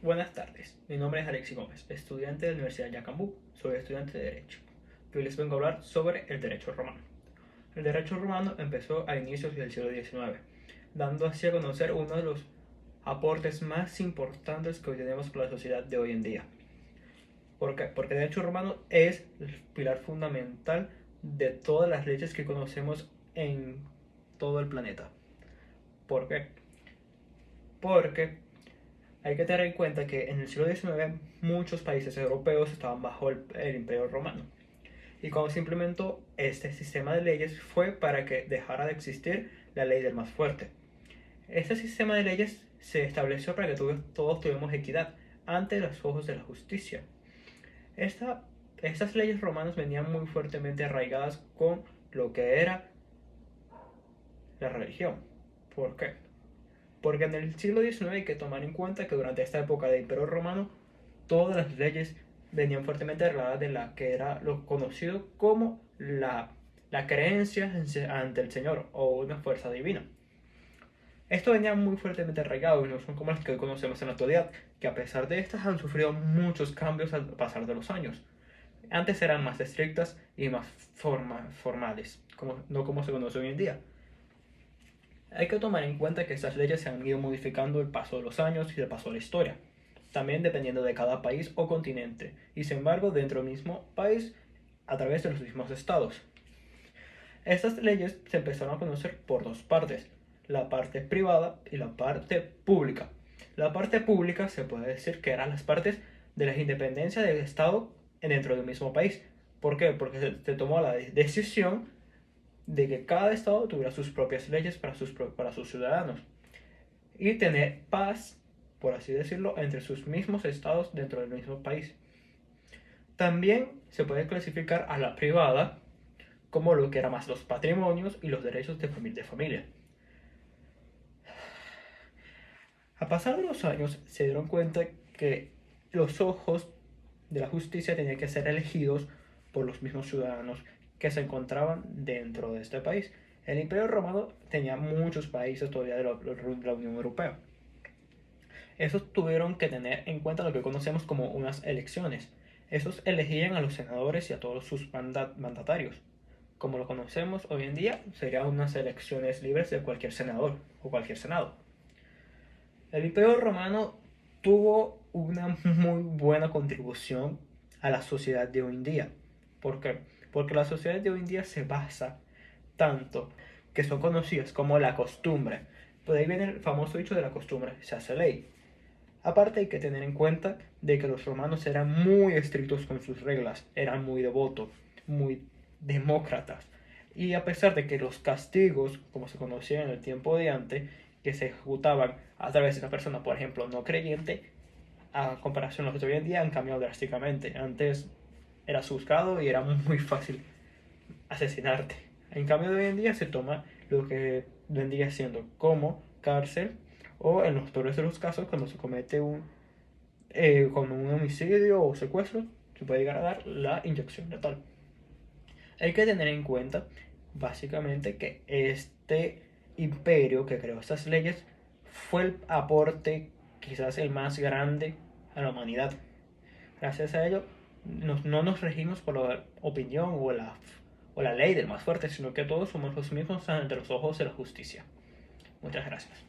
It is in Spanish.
Buenas tardes, mi nombre es Alexis Gómez, estudiante de la Universidad de Yacambú, soy estudiante de Derecho. Hoy les vengo a hablar sobre el derecho romano. El derecho romano empezó a inicios del siglo XIX, dando así a conocer uno de los aportes más importantes que hoy tenemos para la sociedad de hoy en día. ¿Por qué? Porque el derecho romano es el pilar fundamental de todas las leyes que conocemos en todo el planeta. ¿Por qué? Porque hay que tener en cuenta que en el siglo XIX muchos países europeos estaban bajo el Imperio Romano. Y cuando se implementó este sistema de leyes fue para que dejara de existir la ley del más fuerte. Este sistema de leyes se estableció para que todos tuviéramos equidad ante los ojos de la justicia. Estas leyes romanas venían muy fuertemente arraigadas con lo que era la religión. ¿Por qué? Porque en el siglo XIX hay que tomar en cuenta que durante esta época del Imperio Romano todas las leyes venían fuertemente arraigadas de la que era lo conocido como la creencia ante el Señor o una fuerza divina. Esto venía muy fuertemente arraigado y no son como las que hoy conocemos en la actualidad, que a pesar de estas han sufrido muchos cambios al pasar de los años. Antes eran más estrictas y más formales, no como se conoce hoy en día. Hay que tomar en cuenta que estas leyes se han ido modificando el paso de los años y el paso de la historia, también dependiendo de cada país o continente, y sin embargo dentro del mismo país a través de los mismos estados. Estas leyes se empezaron a conocer por dos partes, la parte privada y la parte pública. La parte pública se puede decir que eran las partes de la independencia del estado dentro del mismo país. ¿Por qué? Porque se tomó la decisión de que cada estado tuviera sus propias leyes para sus ciudadanos y tener paz, por así decirlo, entre sus mismos estados dentro del mismo país. También se puede clasificar a la privada como lo que eran más los patrimonios y los derechos de familia. A pasar de los años se dieron cuenta que los ojos de la justicia tenían que ser elegidos por los mismos ciudadanos que se encontraban dentro de este país. El Imperio Romano tenía muchos países todavía de la Unión Europea. Esos tuvieron que tener en cuenta lo que conocemos como unas elecciones. Esos elegían a los senadores y a todos sus mandatarios. Como lo conocemos hoy en día, serían unas elecciones libres de cualquier senador o cualquier senado. El Imperio Romano tuvo una muy buena contribución a la sociedad de hoy en día. ¿Por qué? Porque la sociedad de hoy en día se basa tanto que son conocidas como la costumbre. Por ahí viene el famoso dicho de la costumbre, se hace ley. Aparte hay que tener en cuenta de que los romanos eran muy estrictos con sus reglas, eran muy devotos, muy demócratas. Y a pesar de que los castigos, como se conocía en el tiempo de antes, que se ejecutaban a través de una persona, por ejemplo, no creyente, a comparación de los de hoy en día han cambiado drásticamente. Antes eras juzgado y era muy fácil asesinarte. En cambio de hoy en día se toma lo que vendría siendo como cárcel o en los peores de los casos cuando se comete con un homicidio o secuestro se puede llegar a dar la inyección letal. Hay que tener en cuenta básicamente que este imperio que creó estas leyes fue el aporte quizás el más grande a la humanidad. Gracias a ello no nos regimos por la opinión o la ley del más fuerte, sino que todos somos los mismos ante los ojos de la justicia. Muchas gracias.